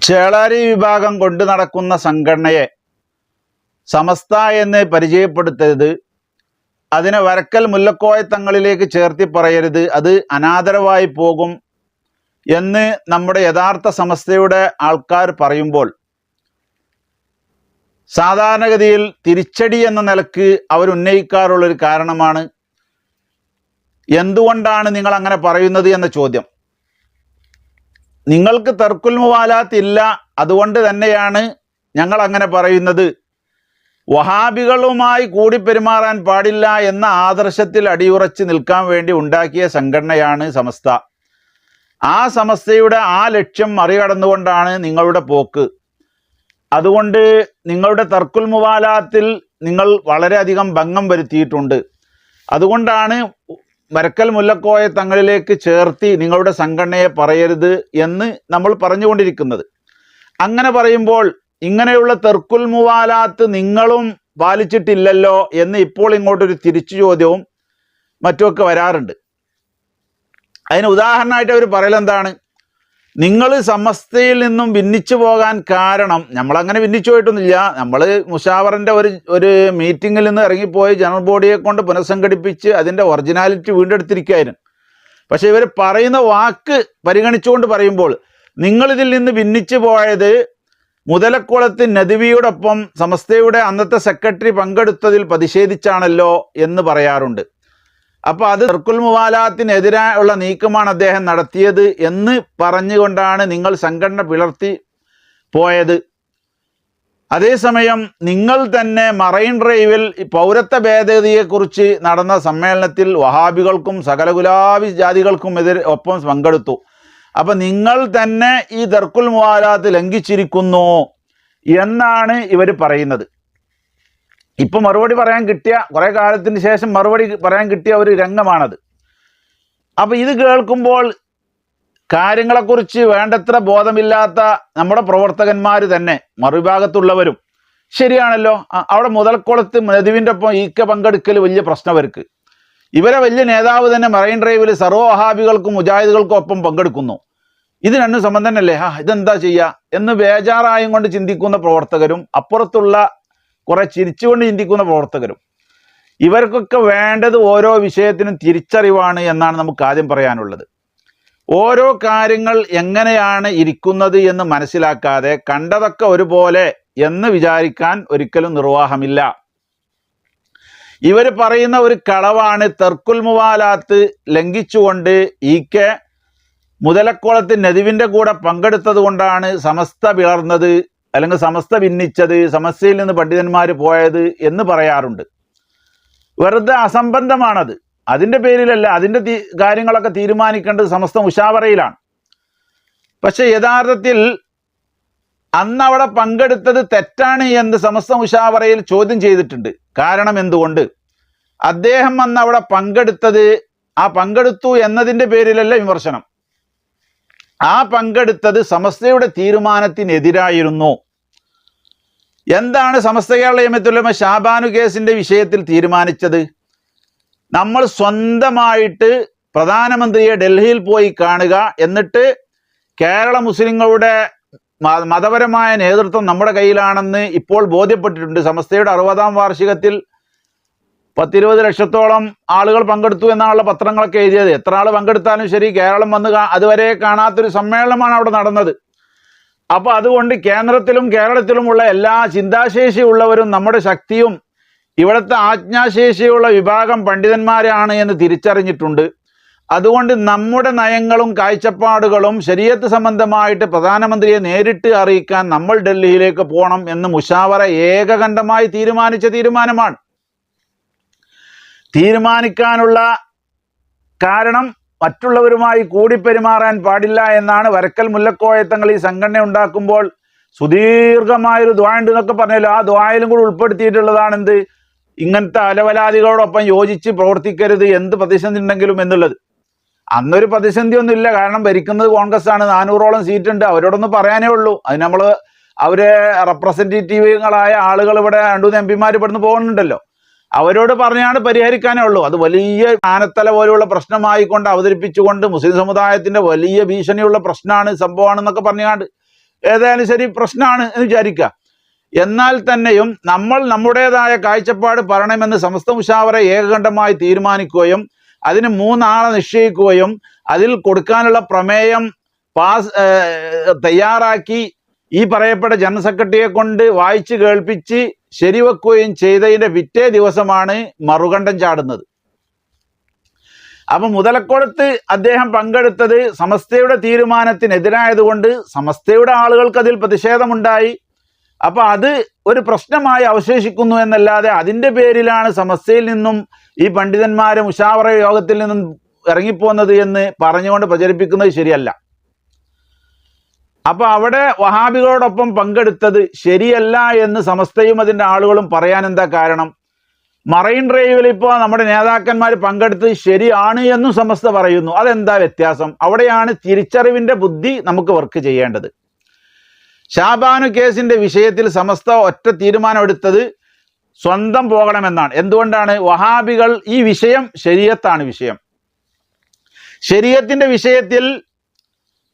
ചേളാരി വിഭാഗം കൊണ്ടു നടക്കുന്ന സംഘടനയെ സമസ്ത എന്ന് പരിചയപ്പെടുത്തരുത്, അതിനെ വരക്കൽ മുല്ലക്കോയ തങ്ങളിലേക്ക് ചേർത്തി പറയരുത്, അത് അനാദരവായി പോകും എന്ന് നമ്മുടെ യഥാർത്ഥ സമസ്തയുടെ ആൾക്കാർ പറയുമ്പോൾ സാധാരണഗതിയിൽ തിരിച്ചടി എന്ന നിലക്ക് അവരുന്നയിക്കാറുള്ളൊരു കാരണമാണ് എന്തുകൊണ്ടാണ് നിങ്ങൾ അങ്ങനെ പറയുന്നത് എന്ന ചോദ്യം. നിങ്ങൾക്ക് തർക്കുൽ മുവാലാത്ത് ഇല്ല, അതുകൊണ്ട് തന്നെയാണ് ഞങ്ങൾ അങ്ങനെ പറയുന്നത്. വഹാബികളുമായി കൂടി പെരുമാറാൻ പാടില്ല എന്ന ആദർശത്തിൽ അടിയുറച്ച് നിൽക്കാൻ വേണ്ടി ഉണ്ടാക്കിയ സംഘടനയാണ് സമസ്ത. ആ സമസ്തയുടെ ആ ലക്ഷ്യം മറികടന്നുകൊണ്ടാണ് നിങ്ങളുടെ പോക്ക്. അതുകൊണ്ട് നിങ്ങളുടെ തർക്കുൽ മുവാലാത്തിൽ നിങ്ങൾ വളരെയധികം ഭംഗം വരുത്തിയിട്ടുണ്ട്. അതുകൊണ്ടാണ് വരക്കൽ മുല്ലക്കോയ തങ്ങളിലേക്ക് ചേർത്തി നിങ്ങളുടെ സംഘടനയെ പറയരുത് എന്ന് നമ്മൾ പറഞ്ഞുകൊണ്ടിരിക്കുന്നത്. അങ്ങനെ പറയുമ്പോൾ ഇങ്ങനെയുള്ള തർക്കുൽ മുവാലാത്ത് നിങ്ങളും പാലിച്ചിട്ടില്ലല്ലോ എന്ന് ഇപ്പോൾ ഇങ്ങോട്ടൊരു തിരിച്ചു ചോദ്യവും മറ്റുമൊക്കെ വരാറുണ്ട്. അതിന് ഉദാഹരണമായിട്ട് അവർ പറയലെന്താണ്, നിങ്ങൾ സമസ്തയിൽ നിന്നും ഭിന്നിച്ചു പോകാൻ കാരണം, നമ്മളങ്ങനെ ഭിന്നിച്ചു പോയിട്ടൊന്നുമില്ല, നമ്മൾ മുഷാവറിൻ്റെ ഒരു മീറ്റിങ്ങിൽ നിന്ന് ഇറങ്ങിപ്പോയി ജനറൽ ബോഡിയെ കൊണ്ട് പുനഃസംഘടിപ്പിച്ച് അതിൻ്റെ ഒറിജിനാലിറ്റി വീണ്ടെടുത്തിരിക്കുകയായിരുന്നു. പക്ഷെ ഇവർ പറയുന്ന വാക്ക് പരിഗണിച്ചുകൊണ്ട് പറയുമ്പോൾ നിങ്ങളിതിൽ നിന്ന് ഭിന്നിച്ചു പോയത് മുതലക്കുളത്ത് നദ്വിയോടൊപ്പം സമസ്തയുടെ അന്നത്തെ സെക്രട്ടറി പങ്കെടുത്തതിൽ പ്രതിഷേധിച്ചാണല്ലോ എന്ന് പറയാറുണ്ട്. അപ്പോൾ അത് തർക്കുൽ മുവാലാത്തിനെതിരായുള്ള നീക്കമാണ് അദ്ദേഹം നടത്തിയത് എന്ന് പറഞ്ഞുകൊണ്ടാണ് നിങ്ങൾ സംഘടന പിളർത്തി പോയത്. അതേസമയം നിങ്ങൾ തന്നെ മറൈൻ ഡ്രൈവിൽ പൗരത്വ ഭേദഗതിയെക്കുറിച്ച് നടന്ന സമ്മേളനത്തിൽ വഹാബികൾക്കും സകല ഗുലാബി ജാതികൾക്കും ഒപ്പം പങ്കെടുത്തു. അപ്പം നിങ്ങൾ തന്നെ ഈ തർക്കുൽ മുവാലാത്ത് ലംഘിച്ചിരിക്കുന്നു എന്നാണ് ഇവർ പറയുന്നത്. ഇപ്പം മറുപടി പറയാൻ കിട്ടിയ, കുറേ കാലത്തിന് ശേഷം മറുപടി പറയാൻ കിട്ടിയ ഒരു രംഗമാണത്. അപ്പം ഇത് കേൾക്കുമ്പോൾ കാര്യങ്ങളെക്കുറിച്ച് വേണ്ടത്ര ബോധമില്ലാത്ത നമ്മുടെ പ്രവർത്തകന്മാർ തന്നെ മറുഭാഗത്തുള്ളവരും ശരിയാണല്ലോ, അവിടെ മുതൽക്കുളത്ത് നദീവിൻ്റെ ഒപ്പം ഈക്ക പങ്കെടുക്കൽ വലിയ പ്രശ്നവർക്ക്, ഇവരെ വലിയ നേതാവ് തന്നെ മറൈൻ ഡ്രൈവിൽ സർവ്വ വഹാബികൾക്കും മുജാഹിദുകൾക്കും ഒപ്പം പങ്കെടുക്കുന്നു, ഇത് രണ്ടും സമം തന്നെയല്ലേ, ഇതെന്താ ചെയ്യുക എന്ന് ബേജാറായും കൊണ്ട് ചിന്തിക്കുന്ന പ്രവർത്തകരും അപ്പുറത്തുള്ള കുറെ ചിരിച്ചുകൊണ്ട് ചിന്തിക്കുന്ന പ്രവർത്തകരും, ഇവർക്കൊക്കെ വേണ്ടത് ഓരോ വിഷയത്തിനും തിരിച്ചറിവാണ് എന്നാണ് നമുക്ക് ആദ്യം പറയാനുള്ളത്. ഓരോ കാര്യങ്ങൾ എങ്ങനെയാണ് ഇരിക്കുന്നത് എന്ന് മനസ്സിലാക്കാതെ കണ്ടതൊക്കെ ഒരുപോലെ എന്ന് വിചാരിക്കാൻ ഒരിക്കലും നിർവാഹമില്ല. ഇവർ പറയുന്ന ഒരു കളവാണ് തർക്കുൽ മുവാലാത്ത് ലംഘിച്ചുകൊണ്ട് ഈക്കെ മുതലക്കുളത്ത് നദിവിൻ്റെ കൂടെ പങ്കെടുത്തത് കൊണ്ടാണ് സമസ്ത പിളർന്നത്, അല്ലെങ്കിൽ സമസ്ത ഭിന്നിച്ചത്, സമസ്തയിൽ നിന്ന് പണ്ഡിതന്മാർ പോയത് എന്ന് പറയാറുണ്ട്. വെറുതെ അസംബന്ധമാണത്. അതിൻ്റെ പേരിലല്ല, അതിൻ്റെ കാര്യങ്ങളൊക്കെ തീരുമാനിക്കേണ്ടത് സമസ്ത മുഷാവറയിലാണ്. പക്ഷെ യഥാർത്ഥത്തിൽ അന്ന് അവിടെ പങ്കെടുത്തത് തെറ്റാണ് എന്ന് സമസ്ത മുഷാവറയിൽ ചോദ്യം ചെയ്തിട്ടുണ്ട്. കാരണം എന്തുകൊണ്ട്? അദ്ദേഹം അന്ന് അവിടെ പങ്കെടുത്തത്, ആ പങ്കെടുത്തു എന്നതിൻ്റെ പേരിലല്ല വിമർശനം, ആ പങ്കെടുത്തത് സമസ്തയുടെ തീരുമാനത്തിനെതിരായിരുന്നു. എന്താണ് സമസ്ത കേരള ജമിയത്തുൽ ഉലമ ഷാബാനു കേസിൻ്റെ വിഷയത്തിൽ തീരുമാനിച്ചത്? നമ്മൾ സ്വന്തമായിട്ട് പ്രധാനമന്ത്രിയെ ഡൽഹിയിൽ പോയി കാണുക, എന്നിട്ട് കേരള മുസ്ലിങ്ങളുടെ മതപരമായ നേതൃത്വം നമ്മുടെ കയ്യിലാണെന്ന് ഇപ്പോൾ ബോധ്യപ്പെട്ടിട്ടുണ്ട്. സമസ്തയുടെ 60ാം വാർഷികത്തിൽ 10-20 ലക്ഷത്തോളം ആളുകൾ പങ്കെടുത്തു എന്നാണുള്ള പത്രങ്ങളൊക്കെ എഴുതിയത്. എത്ര ആൾ പങ്കെടുത്താലും ശരി, കേരളം വന്ന് അതുവരെ കാണാത്തൊരു സമ്മേളനമാണ് അവിടെ നടന്നത്. അപ്പോൾ അതുകൊണ്ട് കേന്ദ്രത്തിലും കേരളത്തിലുമുള്ള എല്ലാ ചിന്താശേഷിയുള്ളവരും നമ്മുടെ ശക്തിയും ഇവിടുത്തെ ആജ്ഞാശേഷിയുള്ള വിഭാഗം പണ്ഡിതന്മാരാണ് എന്ന് തിരിച്ചറിഞ്ഞിട്ടുണ്ട്. അതുകൊണ്ട് നമ്മുടെ നയങ്ങളും കാഴ്ചപ്പാടുകളും ശരീഅത്ത് സംബന്ധമായിട്ട് പ്രധാനമന്ത്രിയെ നേരിട്ട് അറിയിക്കാൻ നമ്മൾ ഡൽഹിയിലേക്ക് പോകണം എന്ന് മുഷാവറ ഏകകണ്ഠമായി തീരുമാനിച്ച തീരുമാനമാണ്. തീരുമാനിക്കാനുള്ള കാരണം മറ്റുള്ളവരുമായി കൂടി പെരുമാറാൻ പാടില്ല എന്നാണ്. വരക്കൽ മുല്ലക്കോയ തങ്ങൾ ഈ സംഘടന ഉണ്ടാക്കുമ്പോൾ സുദീർഘമായൊരു ദ്വാ ഉണ്ട് എന്നൊക്കെ പറഞ്ഞല്ലോ, ആ ദ്വായിലും കൂടി ഉൾപ്പെടുത്തിയിട്ടുള്ളതാണ് എന്ത്, ഇങ്ങനത്തെ അലവലാദികളോടൊപ്പം യോജിച്ച് പ്രവർത്തിക്കരുത്, എന്ത് പ്രതിസന്ധി ഉണ്ടെങ്കിലും എന്നുള്ളത്. അന്നൊരു പ്രതിസന്ധി ഒന്നും ഇല്ല, കാരണം ഭരിക്കുന്നത് കോൺഗ്രസ് ആണ്, 400ഓളം സീറ്റുണ്ട്, അവരോടൊന്നും പറയാനേ ഉള്ളൂ. അത് നമ്മൾ അവരെ റെപ്രസെൻറ്റേറ്റീവുകളായ ആളുകൾ ഇവിടെ 2-3 എംപിമാർ ഇവിടുന്ന് പോകുന്നുണ്ടല്ലോ, അവരോട് പറഞ്ഞാണ് പരിഹരിക്കാനേ ഉള്ളൂ. അത് വലിയ ആനത്തല പോലെയുള്ള പ്രശ്നമായിക്കൊണ്ട് അവതരിപ്പിച്ചുകൊണ്ട് മുസ്ലിം സമുദായത്തിൻ്റെ വലിയ ഭീഷണിയുള്ള പ്രശ്നമാണ്, സംഭവമാണെന്നൊക്കെ പറഞ്ഞാണ്ട് ഏതായാലും ശരി പ്രശ്നമാണ് എന്ന് വിചാരിക്കുക. എന്നാൽ തന്നെയും നമ്മൾ നമ്മുടേതായ കാഴ്ചപ്പാട് പറയണമെന്ന് സമസ്ത മുശാവറ ഏകകണ്ഠമായി തീരുമാനിക്കുകയും അതിന് 3 ആളെ നിശ്ചയിക്കുകയും അതിൽ കൊടുക്കാനുള്ള പ്രമേയം തയ്യാറാക്കി ഈ പറയപ്പെട്ട ജനറൽ സെക്രട്ടറിയെ കൊണ്ട് വായിച്ച് കേൾപ്പിച്ച് ശരിവെക്കുകയും ചെയ്തതിന്റെ പിറ്റേ ദിവസമാണ് മറുകണ്ഠം ചാടുന്നത്. അപ്പൊ മുതലക്കുളത്ത് അദ്ദേഹം പങ്കെടുത്തത് സമസ്തയുടെ തീരുമാനത്തിനെതിരായതുകൊണ്ട് സമസ്തയുടെ ആളുകൾക്ക് അതിൽ പ്രതിഷേധമുണ്ടായി. അപ്പൊ അത് ഒരു പ്രശ്നമായി അവശേഷിക്കുന്നു എന്നല്ലാതെ അതിന്റെ പേരിലാണ് സമസ്തയിൽ നിന്നും ഈ പണ്ഡിതന്മാരെ മുശാവറ യോഗത്തിൽ നിന്നും ഇറങ്ങിപ്പോകുന്നത് എന്ന് പറഞ്ഞുകൊണ്ട് പ്രചരിപ്പിക്കുന്നത് ശരിയല്ല. അപ്പൊ അവിടെ വഹാബികളോടൊപ്പം പങ്കെടുത്തത് ശരിയല്ല എന്ന് സമസ്തയും അതിന്റെ ആളുകളും പറയാൻ എന്താ കാരണം? മറൈൻ ഡ്രൈവിൽ ഇപ്പോൾ നമ്മുടെ നേതാക്കന്മാർ പങ്കെടുത്തത് ശരിയാണ് എന്നും സമസ്ത പറയുന്നു. അതെന്താ വ്യത്യാസം? അവിടെയാണ് തിരിച്ചറിവിന്റെ ബുദ്ധി നമുക്ക് വർക്ക് ചെയ്യേണ്ടത്. ഷാബാനു കേസിന്റെ വിഷയത്തിൽ സമസ്ത ഒറ്റ തീരുമാനമെടുത്തത് സ്വന്തം പോകണമെന്നാണ്. എന്തുകൊണ്ടാണ്? വഹാബികൾ ഈ വിഷയം ശരീഅത്താണ് വിഷയം. ശരീഅത്തിന്റെ വിഷയത്തിൽ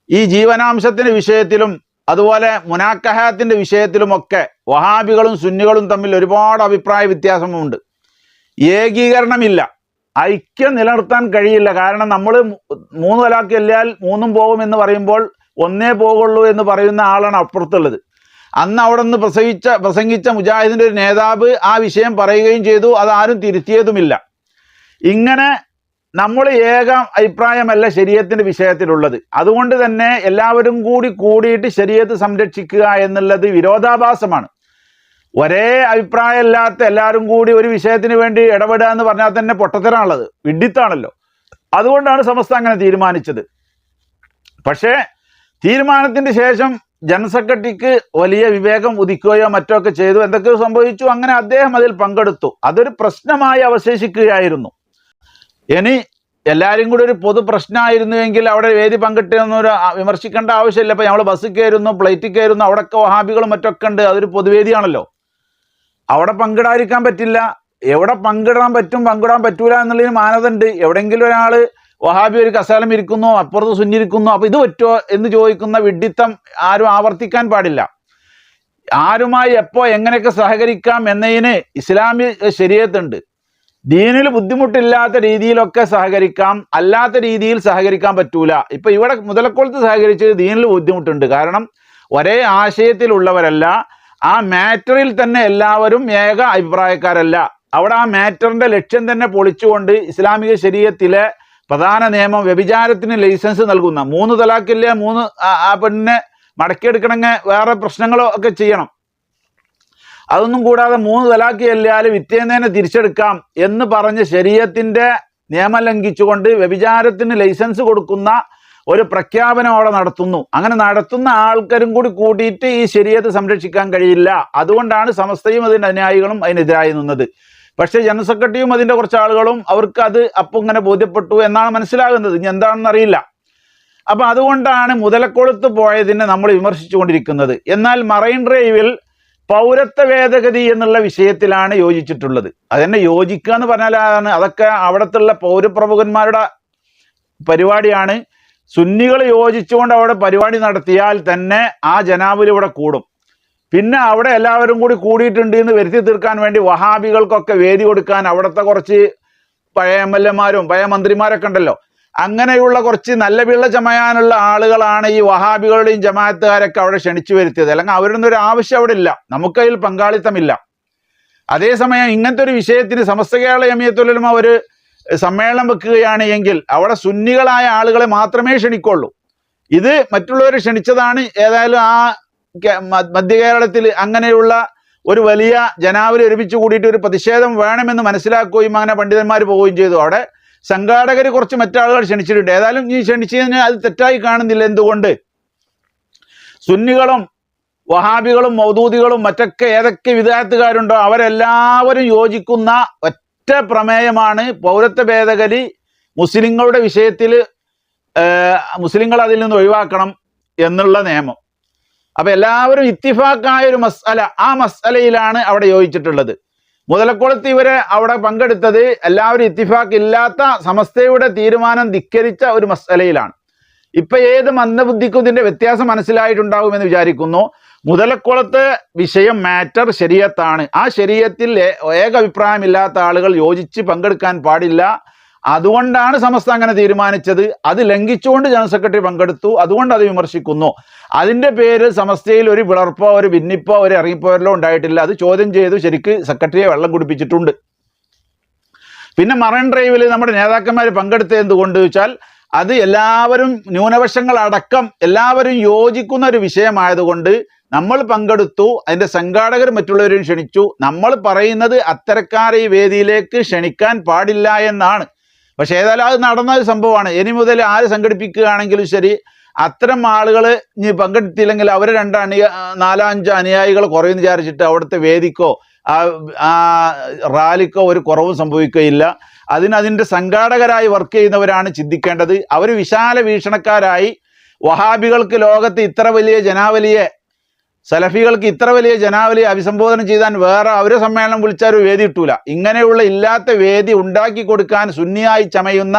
ഈ ജീവനാംശത്തിന്റെ വിഷയത്തിലും അതുപോലെ മുനാക്കഹാത്തിന്റെ വിഷയത്തിലുമൊക്കെ വഹാബികളും സുന്നികളും തമ്മിൽ ഒരുപാട് അഭിപ്രായ വ്യത്യാസമുണ്ട്. ഏകീകരണമില്ല, ഐക്യം നിലനിർത്താൻ കഴിയില്ല. കാരണം നമ്മൾ 3 തലാഖ് ചൊല്ലിയാൽ 3ഉം പോകും എന്ന് പറയുമ്പോൾ 1 പോകുള്ളൂ എന്ന് പറയുന്ന ആളാണ് അപ്പുറത്തുള്ളത്. അന്ന് അവിടെ നിന്ന് പ്രസംഗിച്ച മുജാഹിദിന്റെ ഒരു നേതാവ് ആ വിഷയം പറയുകയും ചെയ്തു, അതാരും തിരുത്തിയതുമില്ല. ഇങ്ങനെ നമ്മൾ ഏക അഭിപ്രായമല്ല ശരീഅത്തിന്റെ വിഷയത്തിലുള്ളത്. അതുകൊണ്ട് തന്നെ എല്ലാവരും കൂടിയിട്ട് ശരീഅത്ത് സംരക്ഷിക്കുക എന്നുള്ളത് വിരോധാഭാസമാണ്. ഒരേ അഭിപ്രായമില്ലാത്ത എല്ലാവരും കൂടി ഒരു വിഷയത്തിന് വേണ്ടി ഇടപെടുക എന്ന് പറഞ്ഞാൽ തന്നെ പൊട്ടത്തരാണുള്ളത്, വിഡ്ഢിത്താണല്ലോ. അതുകൊണ്ടാണ് സമസ്ത അങ്ങനെ തീരുമാനിച്ചത്. പക്ഷേ തീരുമാനത്തിന്റെ ശേഷം ജനറൽ സെക്രട്ടറിക്ക് വലിയ വിവേകം ഉദിക്കുകയോ മറ്റോ ഒക്കെ ചെയ്തു, എന്തൊക്കെയോ സംഭവിച്ചു. അങ്ങനെ അദ്ദേഹം അതിൽ പങ്കെടുത്തു. അതൊരു പ്രശ്നമായി അവശേഷിക്കുകയായിരുന്നു. ഇനി എല്ലാവരും കൂടി ഒരു പൊതു പ്രശ്നമായിരുന്നുവെങ്കിൽ അവിടെ വേദി പങ്കിട്ടെന്നൊരു വിമർശിക്കേണ്ട ആവശ്യമില്ല. ഇപ്പം നമ്മൾ ബസ്സിൽ കയറുന്നു, ഫ്ലൈറ്റിൽ കയറുന്നു, അവിടെയൊക്കെ വഹാബികളും മറ്റൊക്കെ ഉണ്ട്. അതൊരു പൊതുവേദിയാണല്ലോ. അവിടെ പങ്കിടാതിരിക്കാൻ പറ്റില്ല. എവിടെ പങ്കിടാൻ പറ്റും പങ്കിടാൻ പറ്റൂല എന്നുള്ളതിന് മാനദണ്ഡമുണ്ട്. എവിടെയെങ്കിലും ഒരാൾ വഹാബി ഒരു കസാലം ഇരിക്കുന്നു, അപ്പുറത്ത് സുന്നിരിക്കുന്നു, അപ്പൊ ഇത് പറ്റുമോ എന്ന് ചോദിക്കുന്ന വിഡ്ഢിത്തം ആരും ആവർത്തിക്കാൻ പാടില്ല. ആരുമായി എപ്പോ എങ്ങനെയൊക്കെ സഹകരിക്കാം എന്നതിന് ഇസ്ലാമിക ശരീഅത്തുണ്ട്. ദീനിൽ ബുദ്ധിമുട്ടില്ലാത്ത രീതിയിലൊക്കെ സഹകരിക്കാം, അല്ലാത്ത രീതിയിൽ സഹകരിക്കാൻ പറ്റൂല. ഇപ്പൊ ഇവിടെ മുതലക്കുളത്ത് സഹകരിച്ചത് ദീനിൽ ബുദ്ധിമുട്ടുണ്ട്. കാരണം ഒരേ ആശയത്തിലുള്ളവരല്ല, ആ മാറ്ററിൽ തന്നെ എല്ലാവരും ഏക അഭിപ്രായക്കാരല്ല. അവിടെ ആ മാറ്ററിന്റെ ലക്ഷ്യം തന്നെ പൊളിച്ചുകൊണ്ട് ഇസ്ലാമിക ശരീഅത്തിലെ പ്രധാന നിയമം വ്യഭിചാരത്തിന് ലൈസൻസ് നൽകുന്ന 3 തലാഖില്ലേ 3 ആ പെണ്ണിനെ മടക്കിയെടുക്കണമെങ്കിൽ വേറെ പ്രശ്നങ്ങളോ ഒക്കെ ചെയ്യണം. അതൊന്നും കൂടാതെ 3 തലാഖ് ചെല്ലിയാൽ വിറ്റേന്നേനെ തിരിച്ചെടുക്കാം എന്ന് പറഞ്ഞ് ശരീഅത്തിന്റെ നിയമം ലംഘിച്ചുകൊണ്ട് വ്യഭിചാരത്തിന് ലൈസൻസ് കൊടുക്കുന്ന ഒരു പ്രഖ്യാപനം അവിടെ നടത്തുന്നു. അങ്ങനെ നടത്തുന്ന ആൾക്കാരും കൂടിയിട്ട് ഈ ശരീഅത്ത് സംരക്ഷിക്കാൻ കഴിയില്ല. അതുകൊണ്ടാണ് സമസ്തയും അതിൻ്റെ അനുയായികളും അതിനെതിരായി നിന്നത്. പക്ഷേ ജനറൽ സെക്രട്ടറിയും അതിൻ്റെ കുറച്ച് ആളുകളും അവർക്ക് അത് അപ്പം ഇങ്ങനെ ബോധ്യപ്പെട്ടു എന്നാണ് മനസ്സിലാകുന്നത്. ഇനി എന്താണെന്ന് അറിയില്ല. അപ്പം അതുകൊണ്ടാണ് മുതലക്കുളത്ത് പോയതിനെ നമ്മൾ വിമർശിച്ചുകൊണ്ടിരിക്കുന്നത്. എന്നാൽ മറൈൻ ഡ്രൈവിൽ പൗരത്വ ഭേദഗതി എന്നുള്ള വിഷയത്തിലാണ് യോജിച്ചിട്ടുള്ളത്. അതെന്നെ യോജിക്കുക എന്ന് പറഞ്ഞാലാണ് അതൊക്കെ അവിടത്തുള്ള പൗരപ്രമുഖന്മാരുടെ പരിപാടിയാണ്. സുന്നികൾ യോജിച്ചുകൊണ്ട് അവിടെ പരിപാടി നടത്തിയാൽ തന്നെ ആ ജനാബിൽ ഇവിടെ കൂടും. പിന്നെ അവിടെ എല്ലാവരും കൂടിയിട്ടുണ്ട് എന്ന് വരുത്തി തീർക്കാൻ വേണ്ടി വഹാബികൾക്കൊക്കെ വേദി കൊടുക്കാൻ അവിടുത്തെ കുറച്ച് പഴയ MLA-മാരും പഴയ മന്ത്രിമാരൊക്കെ ഉണ്ടല്ലോ, അങ്ങനെയുള്ള കുറച്ച് നല്ല പിള്ള ചമയാനുള്ള ആളുകളാണ് ഈ വഹാബികളുടെയും ജമാഅത്തുകാരൊക്കെ അവിടെ ക്ഷണിച്ചു വരുത്തിയത്. അല്ലെങ്കിൽ അവരൊന്നും ഒരു ആവശ്യം അവിടെ ഇല്ല, നമുക്കതിൽ പങ്കാളിത്തമില്ല. അതേസമയം ഇങ്ങനത്തെ ഒരു വിഷയത്തിന് സമസ്ത കേരള ജമിയത്തുൽ ഉലമ ഒരു സമ്മേളനം വെക്കുകയാണ് എങ്കിൽ അവിടെ സുന്നികളായ ആളുകളെ മാത്രമേ ക്ഷണിക്കുള്ളൂ. ഇത് മറ്റുള്ളവർ ക്ഷണിച്ചതാണ്. ഏതായാലും ആ മധ്യ കേരളത്തിൽ അങ്ങനെയുള്ള ഒരു വലിയ ജനാവലി ഒരുമിച്ച് കൂടിയിട്ട് ഒരു പ്രതിഷേധം വേണമെന്ന് മനസ്സിലാക്കുകയും അങ്ങനെ പണ്ഡിതന്മാർ പോവുകയും ചെയ്തു. അവിടെ സംഘാടകർ കുറച്ച് മറ്റാളുകൾ ക്ഷണിച്ചിട്ടുണ്ട്. ഏതായാലും ഈ ക്ഷണിച്ചതിന് അത് തെറ്റായി കാണുന്നില്ല. എന്തുകൊണ്ട്? സുന്നികളും വഹാബികളും മൗദൂദികളും മറ്റൊക്കെ ഏതൊക്കെ വിദാത്തുകാരുണ്ടോ അവരെല്ലാവരും യോജിക്കുന്ന ഒറ്റ പ്രമേയമാണ് പൗരത്വ ഭേദഗതി. മുസ്ലിങ്ങളുടെ വിഷയത്തിൽ മുസ്ലിങ്ങൾ അതിൽ നിന്ന് ഒഴിവാക്കണം എന്നുള്ള നിയമം. അപ്പൊ എല്ലാവരും ഇത്തിഫാക്കായ ഒരു മസ്അല, ആ മസ്അലയിലാണ് അവിടെ യോജിച്ചിട്ടുള്ളത്. മുതലക്കുളത്ത് ഇവരെ അവിടെ പങ്കെടുത്തത് എല്ലാവരും ഇത്തിഫാക്ക് ഇല്ലാത്ത സമസ്തയുടെ തീരുമാനം ധിക്കരിച്ച ഒരു മസ്അലയിലാണ്. ഇപ്പൊ ഏത് മന്ദബുദ്ധിക്കും ഇതിന്റെ വ്യത്യാസം മനസ്സിലായിട്ടുണ്ടാകുമെന്ന് വിചാരിക്കുന്നു. മുതലക്കുളത്തെ വിഷയം മാറ്റർ ശരീഅത്താണ്. ആ ശരീഅത്തിൽ ഏക അഭിപ്രായമില്ലാത്ത ആളുകൾ യോജിച്ച് പങ്കെടുക്കാൻ പാടില്ല. അതുകൊണ്ടാണ് സമസ്ത അങ്ങനെ തീരുമാനിച്ചത്. അത് ലംഘിച്ചുകൊണ്ട് ജനറൽ സെക്രട്ടറി പങ്കെടുത്തു. അതുകൊണ്ട് അത് വിമർശിക്കുന്നു. അതിന്റെ പേര് സമസ്തയിൽ ഒരു വിളർപ്പോ ഒരു ഭിന്നിപ്പോ ഒരു ഇറങ്ങിപ്പോരലോ ഉണ്ടായിട്ടില്ല. അത് ചോദ്യം ചെയ്തു ശരിക്ക് സെക്രട്ടറിയെ വെള്ളം കുടിപ്പിച്ചിട്ടുണ്ട്. പിന്നെ മറൈൻ ഡ്രൈവിൽ നമ്മുടെ നേതാക്കന്മാർ പങ്കെടുത്തത് എന്തുകൊണ്ട് വെച്ചാൽ അത് എല്ലാവരും ന്യൂനപക്ഷങ്ങളടക്കം എല്ലാവരും യോജിക്കുന്ന ഒരു വിഷയമായതുകൊണ്ട് നമ്മൾ പങ്കെടുത്തു. അതിന്റെ സംഘാടകർ മറ്റുള്ളവരെയും ക്ഷണിച്ചു. നമ്മൾ പറയുന്നത് അത്തരക്കാരെ ഈ വേദിയിലേക്ക് ക്ഷണിക്കാൻ പാടില്ല എന്നാണ്. പക്ഷെ ഏതായാലും അത് നടന്ന ഒരു സംഭവമാണ്. ഇനി മുതൽ ആര് സംഘടിപ്പിക്കുകയാണെങ്കിലും ശരി, അത്തരം ആളുകൾ ഇനി പങ്കെടുത്തില്ലെങ്കിൽ അവർ 4-5 അനുയായികൾ കുറയുമെന്ന് വിചാരിച്ചിട്ട് അവിടുത്തെ വേദിക്കോ ആ റാലിക്കോ ഒരു കുറവും സംഭവിക്കുകയില്ല. അതിൻ്റെ സംഘാടകരായി വർക്ക് ചെയ്യുന്നവരാണ് ചിന്തിക്കേണ്ടത്. അവർ വിശാല വീക്ഷണക്കാരായി വഹാബികൾക്ക് ലോകത്ത് ഇത്ര വലിയ ജനാവലിയെ, സലഫികൾക്ക് ഇത്ര വലിയ ജനാവലിയെ അഭിസംബോധന ചെയ്താൽ വേറെ അവരെ സമ്മേളനം വിളിച്ചാൽ ഒരു വേദി കിട്ടൂല. ഇങ്ങനെയുള്ള ഇല്ലാത്ത വേദി ഉണ്ടാക്കി കൊടുക്കാൻ സുന്നിയായി ചമയുന്ന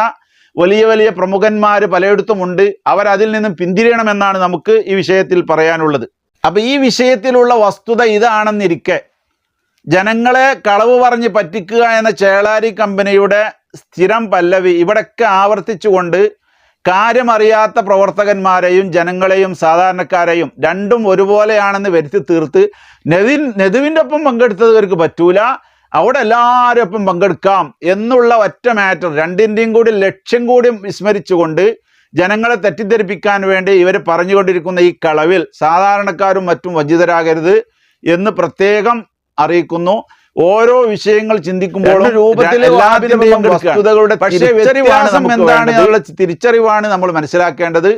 വലിയ വലിയ പ്രമുഖന്മാർ പലയിടത്തുമുണ്ട്. അവരതിൽ നിന്നും പിന്തിരിയണമെന്നാണ് നമുക്ക് ഈ വിഷയത്തിൽ പറയാനുള്ളത്. അപ്പം ഈ വിഷയത്തിലുള്ള വസ്തുത ഇതാണെന്നിരിക്കെ ജനങ്ങളെ കളവ് പറഞ്ഞ് പറ്റിക്കുക എന്ന ചേളാരി കമ്പനിയുടെ സ്ഥിരം പല്ലവി ഇവിടൊക്കെ ആവർത്തിച്ചുകൊണ്ട് കാര്യമറിയാത്ത പ്രവർത്തകന്മാരെയും ജനങ്ങളെയും സാധാരണക്കാരെയും രണ്ടും ഒരുപോലെയാണെന്ന് വരുത്തി തീർത്ത് നെതുവിൻ്റെ ഒപ്പം പങ്കെടുത്തവർക്ക് പറ്റൂല, അവിടെ എല്ലാവരും ഒപ്പം പങ്കെടുക്കാം എന്നുള്ള ഒറ്റ മാറ്റർ, രണ്ടിൻ്റെയും കൂടി ലക്ഷ്യം കൂടി വിസ്മരിച്ചുകൊണ്ട് ജനങ്ങളെ തെറ്റിദ്ധരിപ്പിക്കാൻ വേണ്ടി ഇവർ പറഞ്ഞുകൊണ്ടിരിക്കുന്ന ഈ കളവിൽ സാധാരണക്കാരും മറ്റും വഞ്ചിതരാകരുത് എന്ന് പ്രത്യേകം അറിയിക്കുന്നു. ഓരോ വിഷയങ്ങൾ ചിന്തിക്കുമ്പോഴും രൂപത്തിൽ വസ്തുതകളുടെ വ്യത്യാസം എന്താണ് എന്നുള്ള തിരിച്ചറിവാണ് നമ്മൾ മനസ്സിലാക്കേണ്ടത്.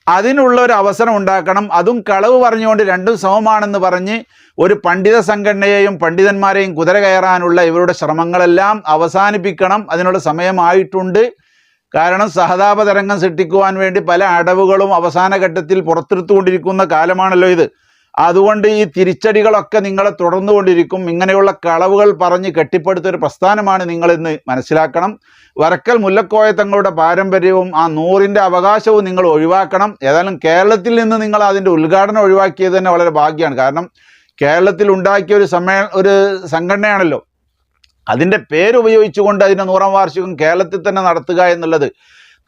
അതിനുള്ള ഒരു അവസരം ഉണ്ടാക്കണം. അതും കളവ് പറഞ്ഞുകൊണ്ട് രണ്ടും സമമാണെന്ന് പറഞ്ഞ് ഒരു പണ്ഡിത സംഘടനയെയും പണ്ഡിതന്മാരെയും കുതിര കയറാനുള്ള ഇവരുടെ ശ്രമങ്ങളെല്ലാം അവസാനിപ്പിക്കണം. അതിനുള്ള സമയമായിട്ടുണ്ട്. കാരണം സഹതാപ തരംഗം സൃഷ്ടിക്കുവാൻ വേണ്ടി പല അടവുകളും അവസാന ഘട്ടത്തിൽ പുറത്തെടുത്തുകൊണ്ടിരിക്കുന്ന കാലമാണല്ലോ ഇത്. അതുകൊണ്ട് ഈ തിരിച്ചടികളൊക്കെ നിങ്ങളെ തുടർന്നുകൊണ്ടിരിക്കും. ഇങ്ങനെയുള്ള കളവുകൾ പറഞ്ഞ് കെട്ടിപ്പടുത്തൊരു പ്രസ്ഥാനമാണ് നിങ്ങളെന്ന് മനസ്സിലാക്കണം. വരക്കൽ മുല്ലക്കോയ തങ്ങളുടെ പാരമ്പര്യവും ആ 100ന്റെ അവകാശവും നിങ്ങൾ ഒഴിവാക്കണം. ഏതായാലും കേരളത്തിൽ നിന്ന് നിങ്ങൾ അതിൻ്റെ ഉദ്ഘാടനം ഒഴിവാക്കിയത് തന്നെ വളരെ ഭാഗ്യമാണ്. കാരണം കേരളത്തിൽ ഉണ്ടാക്കിയ ഒരു സംഘടനയാണല്ലോ. അതിൻ്റെ പേരുപയോഗിച്ചുകൊണ്ട് അതിൻ്റെ 100ാം വാർഷികം കേരളത്തിൽ തന്നെ നടത്തുക എന്നുള്ളത്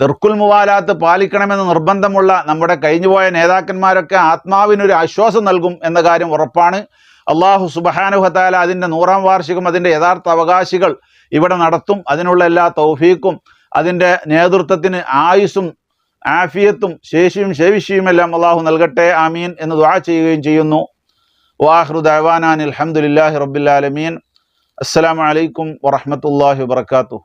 തെർക്കുൽ മുവാലാത്ത് പാലിക്കണമെന്ന് നിർബന്ധമുള്ള നമ്മുടെ കഴിഞ്ഞുപോയ നേതാക്കന്മാരൊക്കെ ആത്മാവിനൊരു ആശ്വാസം നൽകും എന്ന കാര്യം ഉറപ്പാണ്. അള്ളാഹു സുബ്ഹാനഹു വ തആല അതിൻ്റെ 100ാം വാർഷികം അതിൻ്റെ യഥാർത്ഥ അവകാശികൾ ഇവിടെ നടത്തും. അതിനുള്ള എല്ലാ തൗഫീക്കും അതിൻ്റെ നേതൃത്വത്തിന് ആയുസ്സും ആഫിയത്തും ശേഷിയും ശേവിഷിയുമെല്ലാം അള്ളാഹു നൽകട്ടെ. ആമീൻ എന്ന് ദുആ ചെയ്യുകയും ചെയ്യുന്നു. വാഖിറു ദഅവാനാ അൽഹംദുലില്ലാഹി റബ്ബിൽ ആലമീൻ. അസ്സലാമു അലൈക്കും വറഹ്മത്തുള്ളാഹി വബറകാതുഹു.